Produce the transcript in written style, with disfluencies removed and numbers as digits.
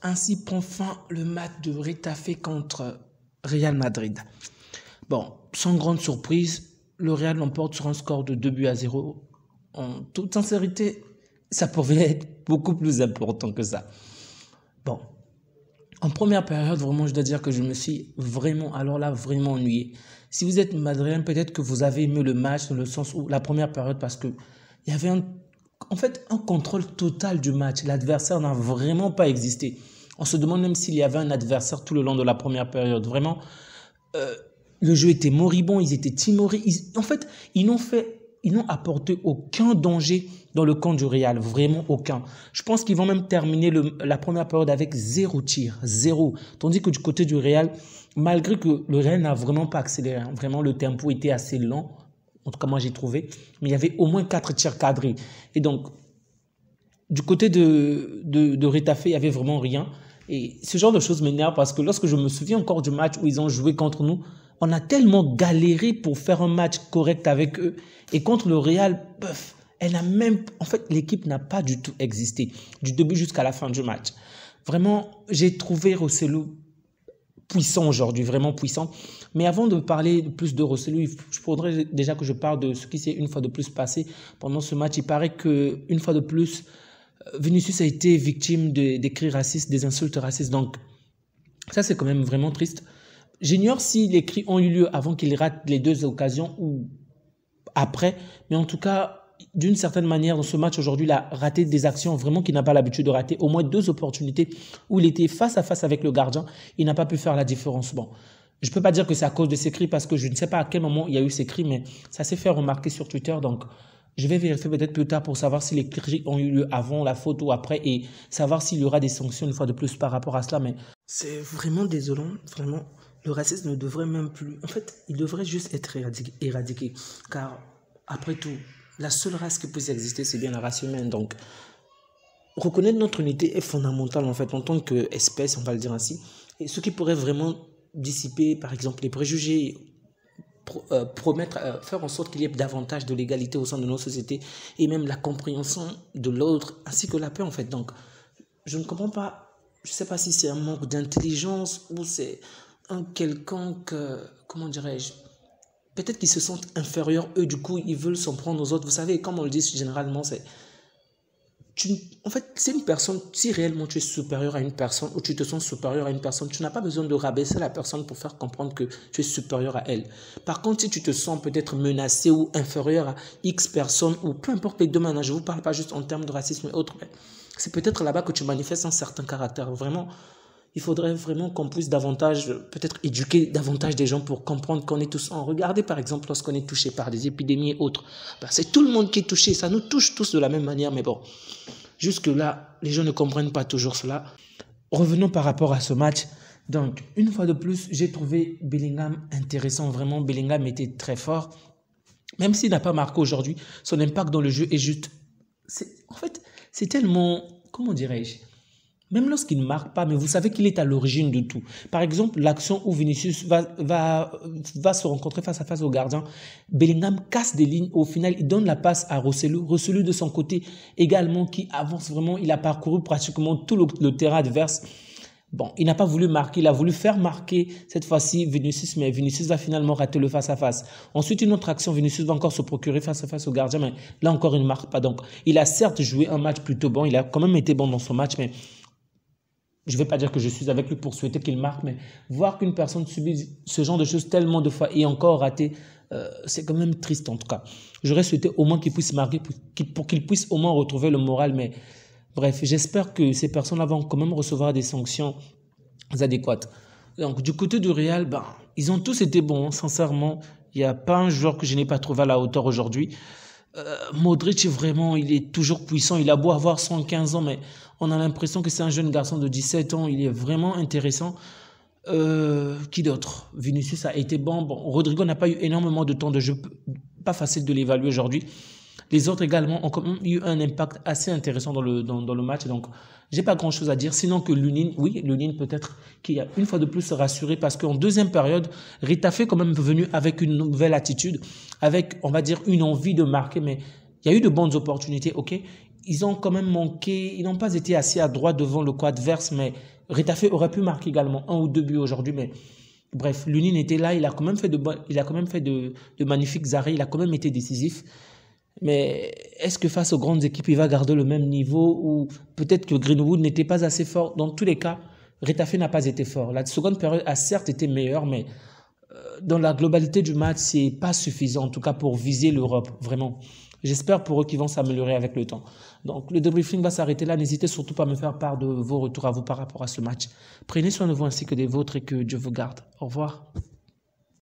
Ainsi prend fin le match de Retafe contre Real Madrid. Bon, sans grande surprise, le Real l'emporte sur un score de 2-0. En toute sincérité, ça pouvait être beaucoup plus important que ça. Bon, en première période, vraiment, je dois dire que je me suis vraiment ennuyé. Si vous êtes madrilène, peut-être que vous avez aimé le match dans le sens où la première période, parce que il y avait un contrôle total du match. L'adversaire n'a vraiment pas existé. On se demande même s'il y avait un adversaire tout le long de la première période. Vraiment, le jeu était moribond, ils étaient timorés. Ils n'ont apporté aucun danger dans le camp du Real, vraiment aucun. Je pense qu'ils vont même terminer la première période avec 0 tir, 0. Tandis que du côté du Real, malgré que le Real n'a vraiment pas accéléré, vraiment le tempo était assez lent, en tout cas moi j'ai trouvé, mais il y avait au moins 4 tirs cadrés. Et donc, du côté de Retafe, il n'y avait vraiment rien. Et ce genre de choses m'énerve parce que lorsque je me souviens encore du match où ils ont joué contre nous, on a tellement galéré pour faire un match correct avec eux. Et contre le Real, l'équipe n'a pas du tout existé, du début jusqu'à la fin du match. Vraiment, j'ai trouvé Rosselló puissant aujourd'hui, vraiment puissant. Mais avant de parler plus de Rosselló, il faudrait déjà que je parle de ce qui s'est une fois de plus passé pendant ce match. Il paraît qu'une fois de plus, Vinicius a été victime des cris racistes, des insultes racistes. Donc, ça, c'est quand même vraiment triste. J'ignore si les cris ont eu lieu avant qu'il rate les 2 occasions ou après. Mais en tout cas, d'une certaine manière, dans ce match aujourd'hui, il a raté des actions vraiment qu'il n'a pas l'habitude de rater. Au moins 2 opportunités où il était face à face avec le gardien. Il n'a pas pu faire la différence. Bon, je ne peux pas dire que c'est à cause de ces cris parce que je ne sais pas à quel moment il y a eu ces cris, mais ça s'est fait remarquer sur Twitter. Donc, je vais vérifier peut-être plus tard pour savoir si les cris ont eu lieu avant la faute ou après et savoir s'il y aura des sanctions une fois de plus par rapport à cela. Mais c'est vraiment désolant, vraiment. Le racisme ne devrait même plus... En fait, il devrait juste être éradiqué. Car, après tout, la seule race qui puisse exister, c'est bien la race humaine. Donc, reconnaître notre unité est fondamental, en fait, en tant qu'espèce, on va le dire ainsi. Et ce qui pourrait vraiment dissiper, par exemple, les préjugés, faire en sorte qu'il y ait davantage de l'égalité au sein de nos sociétés et même la compréhension de l'autre, ainsi que la paix, en fait. Donc, je ne comprends pas, je ne sais pas si c'est un manque d'intelligence ou c'est un quelconque, comment dirais-je, peut-être qu'ils se sentent inférieurs, eux, du coup, ils veulent s'en prendre aux autres. Vous savez, comme on le dit généralement, c'est une personne, si réellement tu es supérieur à une personne ou tu te sens supérieur à une personne, tu n'as pas besoin de rabaisser la personne pour faire comprendre que tu es supérieur à elle. Par contre, si tu te sens peut-être menacé ou inférieur à X personnes ou peu importe les domaines, je ne vous parle pas juste en termes de racisme et autres, mais c'est peut-être là-bas que tu manifestes un certain caractère. Vraiment, il faudrait vraiment qu'on puisse davantage, peut-être éduquer davantage des gens pour comprendre qu'on est tous en. Regardez par exemple lorsqu'on est touché par des épidémies et autres. C'est tout le monde qui est touché, ça nous touche tous de la même manière, mais bon, jusque-là, les gens ne comprennent pas toujours cela. Revenons par rapport à ce match. Donc, une fois de plus, j'ai trouvé Bellingham intéressant. Vraiment, Bellingham était très fort. Même s'il n'a pas marqué aujourd'hui, son impact dans le jeu est juste... c'est tellement... Comment dirais-je ? Même lorsqu'il ne marque pas, mais vous savez qu'il est à l'origine de tout. Par exemple, l'action où Vinicius va se rencontrer face à face au gardien, Bellingham casse des lignes. Au final, il donne la passe à Rosselló. Rosselló de son côté également qui avance vraiment. Il a parcouru pratiquement tout le terrain adverse. Bon, il n'a pas voulu marquer. Il a voulu faire marquer cette fois-ci Vinicius, mais Vinicius va finalement rater le face-à-face. Ensuite, une autre action, Vinicius va encore se procurer face-à-face au gardien, mais là encore, il ne marque pas. Donc, il a certes joué un match plutôt bon. Il a quand même été bon dans son match, mais... Je ne vais pas dire que je suis avec lui pour souhaiter qu'il marque, mais voir qu'une personne subit ce genre de choses tellement de fois et encore raté, c'est quand même triste en tout cas. J'aurais souhaité au moins qu'il puisse marquer pour qu'il puisse au moins retrouver le moral, mais bref, j'espère que ces personnes-là vont quand même recevoir des sanctions adéquates. Donc du côté du Real, ils ont tous été bons, sincèrement. Il n'y a pas un joueur que je n'ai pas trouvé à la hauteur aujourd'hui. Modric, vraiment, il est toujours puissant. Il a beau avoir 115 ans, mais on a l'impression que c'est un jeune garçon de 17 ans. Il est vraiment intéressant. Qui d'autre? Vinicius a été bon. Rodrigo n'a pas eu énormément de temps de jeu. Pas facile de l'évaluer aujourd'hui. Les autres également ont quand même eu un impact assez intéressant dans le match. Donc, j'ai pas grand chose à dire. Sinon que Lunin, oui, Lunin peut-être qui a une fois de plus se rassuré parce qu'en deuxième période, Retafe est quand même venu avec une nouvelle attitude, avec, on va dire, une envie de marquer, mais il y a eu de bonnes opportunités, ok. ils ont quand même manqué, ils n'ont pas été assez adroits devant le camp adverse, mais Retafe aurait pu marquer également 1 ou 2 buts aujourd'hui, mais bref, Lunin était là, il a quand même fait de magnifiques arrêts, il a quand même été décisif. Mais est-ce que face aux grandes équipes, il va garder le même niveau ou peut-être que Greenwood n'était pas assez fort? Dans tous les cas, Retafe n'a pas été fort. La seconde période a certes été meilleure, mais dans la globalité du match, c'est pas suffisant, en tout cas pour viser l'Europe, vraiment. J'espère pour eux qu'ils vont s'améliorer avec le temps. Donc le débriefing va s'arrêter là. N'hésitez surtout pas à me faire part de vos retours à vous par rapport à ce match. Prenez soin de vous ainsi que des vôtres et que Dieu vous garde. Au revoir.